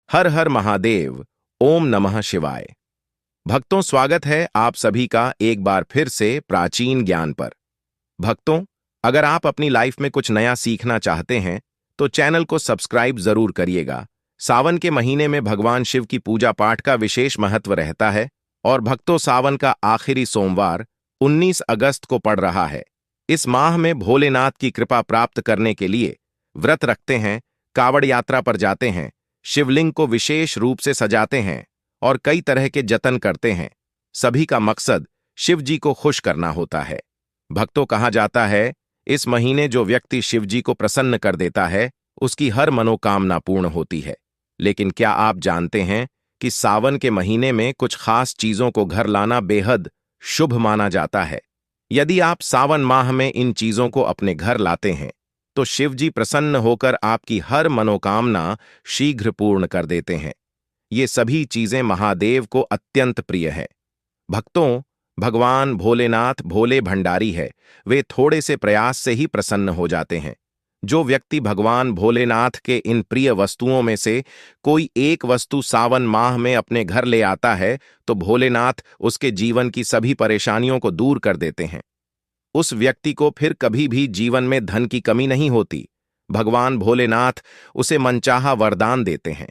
हर हर महादेव। ओम नमः शिवाय। भक्तों, स्वागत है आप सभी का एक बार फिर से प्राचीन ज्ञान पर। भक्तों, अगर आप अपनी लाइफ में कुछ नया सीखना चाहते हैं तो चैनल को सब्सक्राइब जरूर करिएगा। सावन के महीने में भगवान शिव की पूजा पाठ का विशेष महत्व रहता है और भक्तों, सावन का आखिरी सोमवार 19 अगस्त को पड़ रहा है। इस माह में भोलेनाथ की कृपा प्राप्त करने के लिए व्रत रखते हैं, कावड़ यात्रा पर जाते हैं, शिवलिंग को विशेष रूप से सजाते हैं और कई तरह के जतन करते हैं। सभी का मकसद शिव जी को खुश करना होता है। भक्तों, कहा जाता है, इस महीने जो व्यक्ति शिव जी को प्रसन्न कर देता है उसकी हर मनोकामना पूर्ण होती है। लेकिन क्या आप जानते हैं कि सावन के महीने में कुछ खास चीजों को घर लाना बेहद शुभ माना जाता है। यदि आप सावन माह में इन चीजों को अपने घर लाते हैं तो शिव जी प्रसन्न होकर आपकी हर मनोकामना शीघ्र पूर्ण कर देते हैं। ये सभी चीजें महादेव को अत्यंत प्रिय है। भक्तों, भगवान भोलेनाथ भोले भंडारी है। वे थोड़े से प्रयास से ही प्रसन्न हो जाते हैं। जो व्यक्ति भगवान भोलेनाथ के इन प्रिय वस्तुओं में से कोई एक वस्तु सावन माह में अपने घर ले आता है तो भोलेनाथ उसके जीवन की सभी परेशानियों को दूर कर देते हैं। उस व्यक्ति को फिर कभी भी जीवन में धन की कमी नहीं होती। भगवान भोलेनाथ उसे मनचाहा वरदान देते हैं।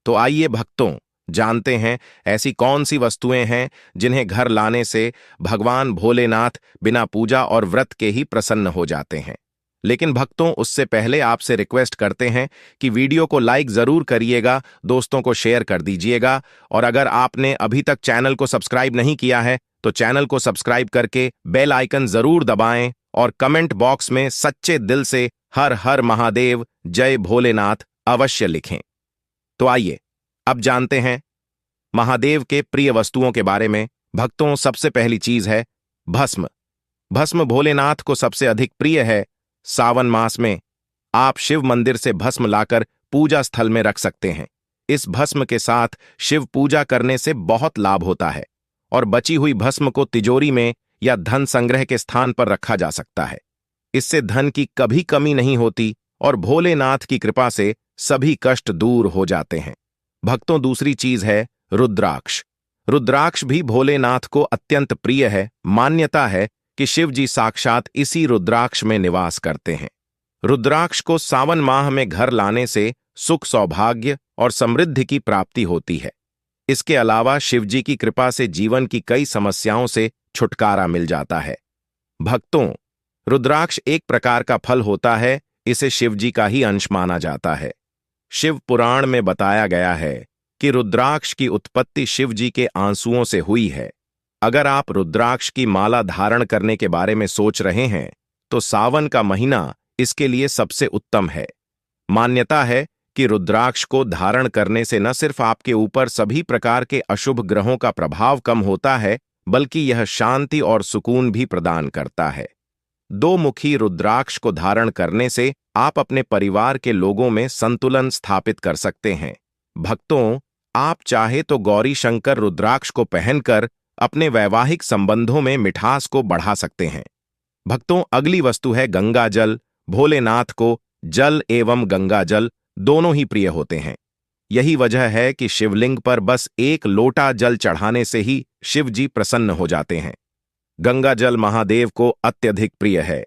तो आइए भक्तों, जानते हैं ऐसी कौन सी वस्तुएं हैं जिन्हें घर लाने से भगवान भोलेनाथ बिना पूजा और व्रत के ही प्रसन्न हो जाते हैं। लेकिन भक्तों, उससे पहले आपसे रिक्वेस्ट करते हैं कि वीडियो को लाइक जरूर करिएगा, दोस्तों को शेयर कर दीजिएगा और अगर आपने अभी तक चैनल को सब्सक्राइब नहीं किया है तो चैनल को सब्सक्राइब करके बेल आइकन जरूर दबाएं और कमेंट बॉक्स में सच्चे दिल से हर हर महादेव, जय भोलेनाथ अवश्य लिखें। तो आइए अब जानते हैं महादेव के प्रिय वस्तुओं के बारे में। भक्तों, सबसे पहली चीज है भस्म। भस्म भोलेनाथ को सबसे अधिक प्रिय है। सावन मास में आप शिव मंदिर से भस्म लाकर पूजा स्थल में रख सकते हैं। इस भस्म के साथ शिव पूजा करने से बहुत लाभ होता है और बची हुई भस्म को तिजोरी में या धन संग्रह के स्थान पर रखा जा सकता है। इससे धन की कभी कमी नहीं होती और भोलेनाथ की कृपा से सभी कष्ट दूर हो जाते हैं। भक्तों, दूसरी चीज है रुद्राक्ष। रुद्राक्ष भी भोलेनाथ को अत्यंत प्रिय है। मान्यता है कि शिव जी साक्षात इसी रुद्राक्ष में निवास करते हैं। रुद्राक्ष को सावन माह में घर लाने से सुख, सौभाग्य और समृद्धि की प्राप्ति होती है। इसके अलावा शिव जी की कृपा से जीवन की कई समस्याओं से छुटकारा मिल जाता है। भक्तों, रुद्राक्ष एक प्रकार का फल होता है। इसे शिव जी का ही अंश माना जाता है। शिव पुराण में बताया गया है कि रुद्राक्ष की उत्पत्ति शिव जी के आंसुओं से हुई है। अगर आप रुद्राक्ष की माला धारण करने के बारे में सोच रहे हैं तो सावन का महीना इसके लिए सबसे उत्तम है। मान्यता है कि रुद्राक्ष को धारण करने से न सिर्फ आपके ऊपर सभी प्रकार के अशुभ ग्रहों का प्रभाव कम होता है, बल्कि यह शांति और सुकून भी प्रदान करता है। दो मुखी रुद्राक्ष को धारण करने से आप अपने परिवार के लोगों में संतुलन स्थापित कर सकते हैं। भक्तों, आप चाहे तो गौरी शंकर रुद्राक्ष को पहनकर अपने वैवाहिक संबंधों में मिठास को बढ़ा सकते हैं। भक्तों, अगली वस्तु है गंगा जल। भोलेनाथ को जल एवं गंगा जल दोनों ही प्रिय होते हैं। यही वजह है कि शिवलिंग पर बस एक लोटा जल चढ़ाने से ही शिव जी प्रसन्न हो जाते हैं। गंगा जल महादेव को अत्यधिक प्रिय है।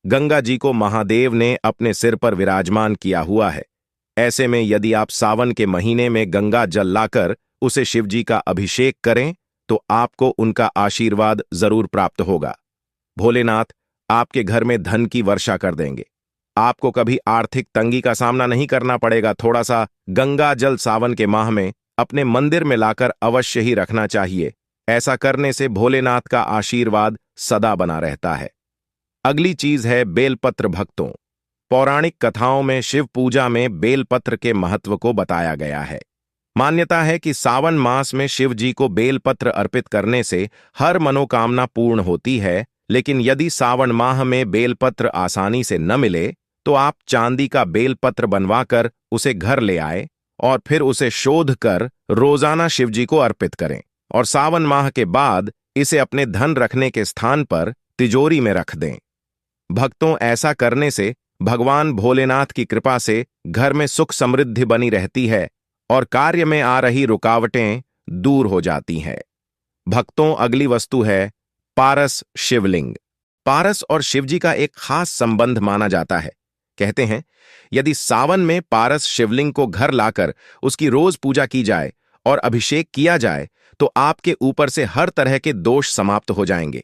गंगा जी को महादेव ने अपने सिर पर विराजमान किया हुआ है। ऐसे में यदि आप सावन के महीने में गंगा जल लाकर उसे शिव जी का अभिषेक करें तो आपको उनका आशीर्वाद जरूर प्राप्त होगा। भोलेनाथ आपके घर में धन की वर्षा कर देंगे। आपको कभी आर्थिक तंगी का सामना नहीं करना पड़ेगा। थोड़ा सा गंगा जल सावन के माह में अपने मंदिर में लाकर अवश्य ही रखना चाहिए। ऐसा करने से भोलेनाथ का आशीर्वाद सदा बना रहता है। अगली चीज है बेलपत्र। भक्तों, पौराणिक कथाओं में शिव पूजा में बेलपत्र के महत्व को बताया गया है। मान्यता है कि सावन मास में शिव जी को बेलपत्र अर्पित करने से हर मनोकामना पूर्ण होती है। लेकिन यदि सावन माह में बेलपत्र आसानी से न मिले तो आप चांदी का बेलपत्र बनवाकर उसे घर ले आए और फिर उसे शोध कर रोजाना शिव जी को अर्पित करें और सावन माह के बाद इसे अपने धन रखने के स्थान पर तिजोरी में रख दें। भक्तों, ऐसा करने से भगवान भोलेनाथ की कृपा से घर में सुख समृद्धि बनी रहती है और कार्य में आ रही रुकावटें दूर हो जाती हैं। भक्तों, अगली वस्तु है पारस शिवलिंग। पारस और शिवजी का एक खास संबंध माना जाता है। कहते हैं, यदि सावन में पारस शिवलिंग को घर लाकर उसकी रोज पूजा की जाए और अभिषेक किया जाए तो आपके ऊपर से हर तरह के दोष समाप्त हो जाएंगे।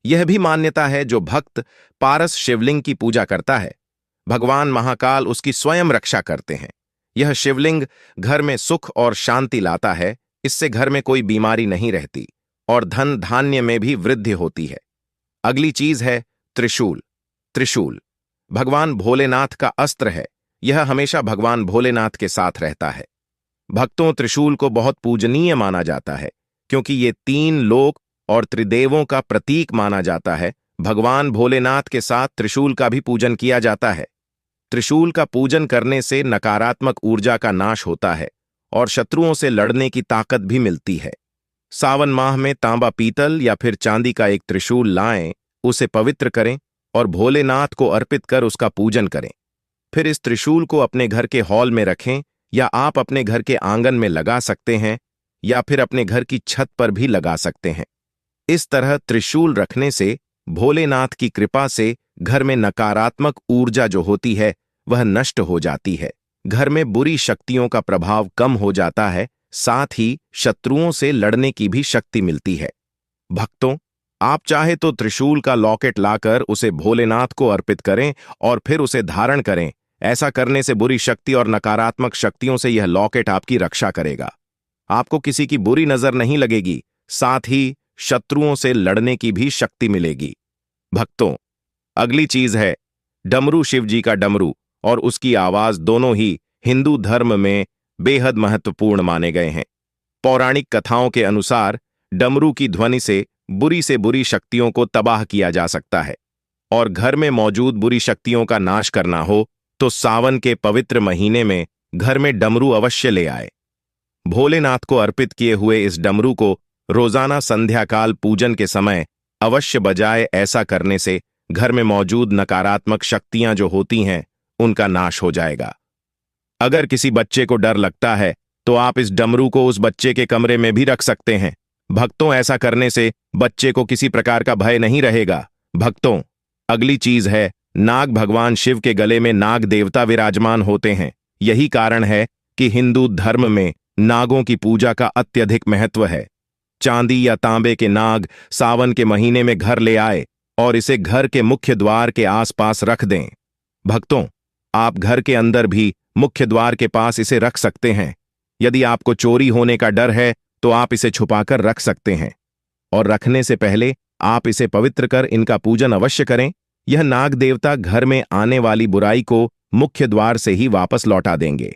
यह भी मान्यता है, जो भक्त पारस शिवलिंग की पूजा करता है, भगवान महाकाल उसकी स्वयं रक्षा करते हैं। यह शिवलिंग घर में सुख और शांति लाता है। इससे घर में कोई बीमारी नहीं रहती और धन धान्य में भी वृद्धि होती है। अगली चीज है त्रिशूल। त्रिशूल भगवान भोलेनाथ का अस्त्र है। यह हमेशा भगवान भोलेनाथ के साथ रहता है। भक्तों, त्रिशूल को बहुत पूजनीय माना जाता है क्योंकि ये तीन लोक और त्रिदेवों का प्रतीक माना जाता है। भगवान भोलेनाथ के साथ त्रिशूल का भी पूजन किया जाता है। त्रिशूल का पूजन करने से नकारात्मक ऊर्जा का नाश होता है और शत्रुओं से लड़ने की ताकत भी मिलती है। सावन माह में तांबा, पीतल या फिर चांदी का एक त्रिशूल लाएं, उसे पवित्र करें और भोलेनाथ को अर्पित कर उसका पूजन करें। फिर इस त्रिशूल को अपने घर के हॉल में रखें या आप अपने घर के आंगन में लगा सकते हैं या फिर अपने घर की छत पर भी लगा सकते हैं। इस तरह त्रिशूल रखने से भोलेनाथ की कृपा से घर में नकारात्मक ऊर्जा जो होती है वह नष्ट हो जाती है। घर में बुरी शक्तियों का प्रभाव कम हो जाता है, साथ ही शत्रुओं से लड़ने की भी शक्ति मिलती है। भक्तों, आप चाहे तो त्रिशूल का लॉकेट लाकर उसे भोलेनाथ को अर्पित करें और फिर उसे धारण करें। ऐसा करने से बुरी शक्ति और नकारात्मक शक्तियों से यह लॉकेट आपकी रक्षा करेगा। आपको किसी की बुरी नजर नहीं लगेगी, साथ ही शत्रुओं से लड़ने की भी शक्ति मिलेगी। भक्तों, अगली चीज है डमरू। शिवजी का डमरू और उसकी आवाज दोनों ही हिंदू धर्म में बेहद महत्वपूर्ण माने गए हैं। पौराणिक कथाओं के अनुसार डमरू की ध्वनि से बुरी शक्तियों को तबाह किया जा सकता है और घर में मौजूद बुरी शक्तियों का नाश करना हो तो सावन के पवित्र महीने में घर में डमरू अवश्य ले आए। भोलेनाथ को अर्पित किए हुए इस डमरू को रोजाना संध्याकाल पूजन के समय अवश्य बजाए। ऐसा करने से घर में मौजूद नकारात्मक शक्तियां जो होती हैं उनका नाश हो जाएगा। अगर किसी बच्चे को डर लगता है तो आप इस डमरू को उस बच्चे के कमरे में भी रख सकते हैं। भक्तों, ऐसा करने से बच्चे को किसी प्रकार का भय नहीं रहेगा। भक्तों, अगली चीज है नाग। भगवान शिव के गले में नाग देवता विराजमान होते हैं। यही कारण है कि हिंदू धर्म में नागों की पूजा का अत्यधिक महत्व है। चांदी या तांबे के नाग सावन के महीने में घर ले आए और इसे घर के मुख्य द्वार के आसपास रख दें। भक्तों, आप घर के अंदर भी मुख्य द्वार के पास इसे रख सकते हैं। यदि आपको चोरी होने का डर है तो आप इसे छुपाकर रख सकते हैं और रखने से पहले आप इसे पवित्र कर इनका पूजन अवश्य करें। यह नाग देवता घर में आने वाली बुराई को मुख्य द्वार से ही वापस लौटा देंगे।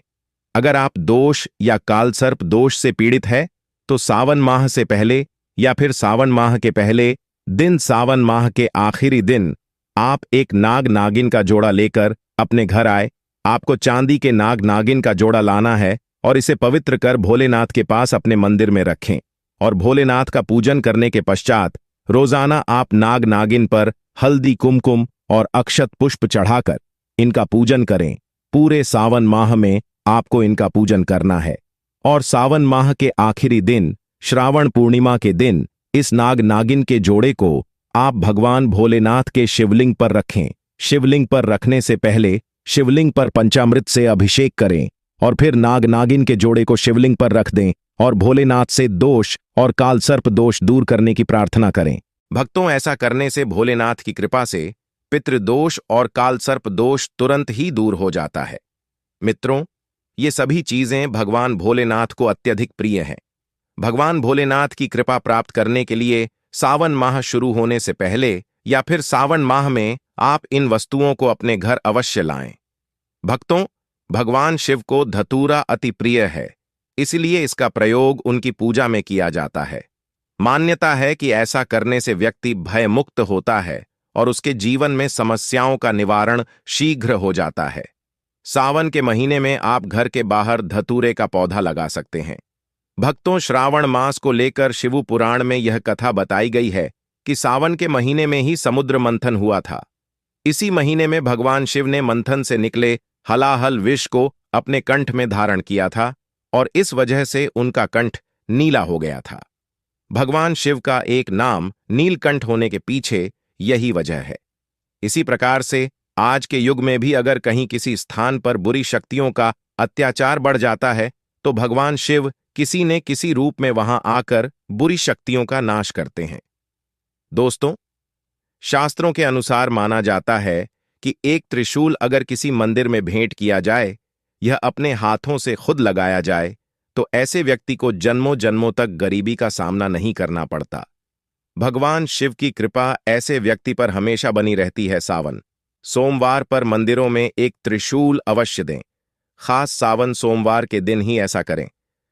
अगर आप दोष या कालसर्प दोष से पीड़ित है तो सावन माह से पहले या फिर सावन माह के पहले दिन, सावन माह के आखिरी दिन आप एक नाग नागिन का जोड़ा लेकर अपने घर आए। आपको चांदी के नाग नागिन का जोड़ा लाना है और इसे पवित्र कर भोलेनाथ के पास अपने मंदिर में रखें और भोलेनाथ का पूजन करने के पश्चात रोजाना आप नाग नागिन पर हल्दी, कुमकुम और अक्षत पुष्प चढ़ाकर इनका पूजन करें। पूरे सावन माह में आपको इनका पूजन करना है और सावन माह के आखिरी दिन, श्रावण पूर्णिमा के दिन, इस नाग नागिन के जोड़े को आप भगवान भोलेनाथ के शिवलिंग पर रखें। शिवलिंग पर रखने से पहले शिवलिंग पर पंचामृत से अभिषेक करें और फिर नाग नागिन के जोड़े को शिवलिंग पर रख दें और भोलेनाथ से दोष और कालसर्प दोष दूर करने की प्रार्थना करें। भक्तों, ऐसा करने से भोलेनाथ की कृपा से पितृदोष और कालसर्प दोष तुरंत ही दूर हो जाता है। मित्रों, ये सभी चीजें भगवान भोलेनाथ को अत्यधिक प्रिय हैं। भगवान भोलेनाथ की कृपा प्राप्त करने के लिए सावन माह शुरू होने से पहले या फिर सावन माह में आप इन वस्तुओं को अपने घर अवश्य लाएं। भक्तों, भगवान शिव को धतूरा अति प्रिय है, इसलिए इसका प्रयोग उनकी पूजा में किया जाता है। मान्यता है कि ऐसा करने से व्यक्ति भय मुक्त होता है और उसके जीवन में समस्याओं का निवारण शीघ्र हो जाता है। सावन के महीने में आप घर के बाहर धतूरे का पौधा लगा सकते हैं। भक्तों, श्रावण मास को लेकर शिव पुराण में यह कथा बताई गई है कि सावन के महीने में ही समुद्र मंथन हुआ था। इसी महीने में भगवान शिव ने मंथन से निकले हलाहल विष को अपने कंठ में धारण किया था और इस वजह से उनका कंठ नीला हो गया था। भगवान शिव का एक नाम नीलकंठ होने के पीछे यही वजह है। इसी प्रकार से आज के युग में भी अगर कहीं किसी स्थान पर बुरी शक्तियों का अत्याचार बढ़ जाता है तो भगवान शिव किसी न किसी रूप में वहां आकर बुरी शक्तियों का नाश करते हैं। दोस्तों, शास्त्रों के अनुसार माना जाता है कि एक त्रिशूल अगर किसी मंदिर में भेंट किया जाए, यह अपने हाथों से खुद लगाया जाए, तो ऐसे व्यक्ति को जन्मों जन्मों तक गरीबी का सामना नहीं करना पड़ता। भगवान शिव की कृपा ऐसे व्यक्ति पर हमेशा बनी रहती है। सावन सोमवार पर मंदिरों में एक त्रिशूल अवश्य दें। खास सावन सोमवार के दिन ही ऐसा करें,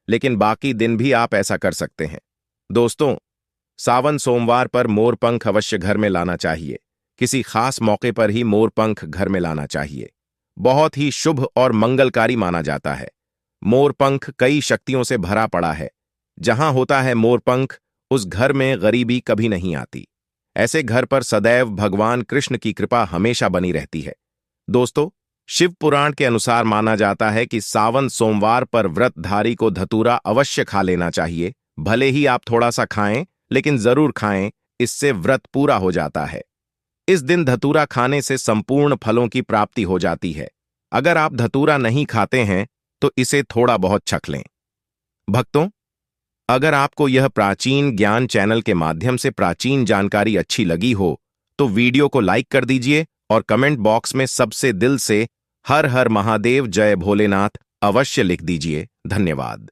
लेकिन बाकी दिन भी आप ऐसा कर सकते हैं। दोस्तों, सावन सोमवार पर मोरपंख अवश्य घर में लाना चाहिए। किसी खास मौके पर ही मोरपंख घर में लाना चाहिए। बहुत ही शुभ और मंगलकारी माना जाता है। मोरपंख कई शक्तियों से भरा पड़ा है। जहां होता है मोरपंख, उस घर में गरीबी कभी नहीं आती। ऐसे घर पर सदैव भगवान कृष्ण की कृपा हमेशा बनी रहती है। दोस्तों, शिव पुराण के अनुसार माना जाता है कि सावन सोमवार पर व्रतधारी को धतूरा अवश्य खा लेना चाहिए। भले ही आप थोड़ा सा खाएं, लेकिन जरूर खाएं, इससे व्रत पूरा हो जाता है। इस दिन धतूरा खाने से संपूर्ण फलों की प्राप्ति हो जाती है। अगर आप धतूरा नहीं खाते हैं तो इसे थोड़ा बहुत चख लें। भक्तों, अगर आपको यह प्राचीन ज्ञान चैनल के माध्यम से प्राचीन जानकारी अच्छी लगी हो तो वीडियो को लाइक कर दीजिए और कमेंट बॉक्स में सबसे दिल से हर हर महादेव जय भोलेनाथ अवश्य लिख दीजिए। धन्यवाद।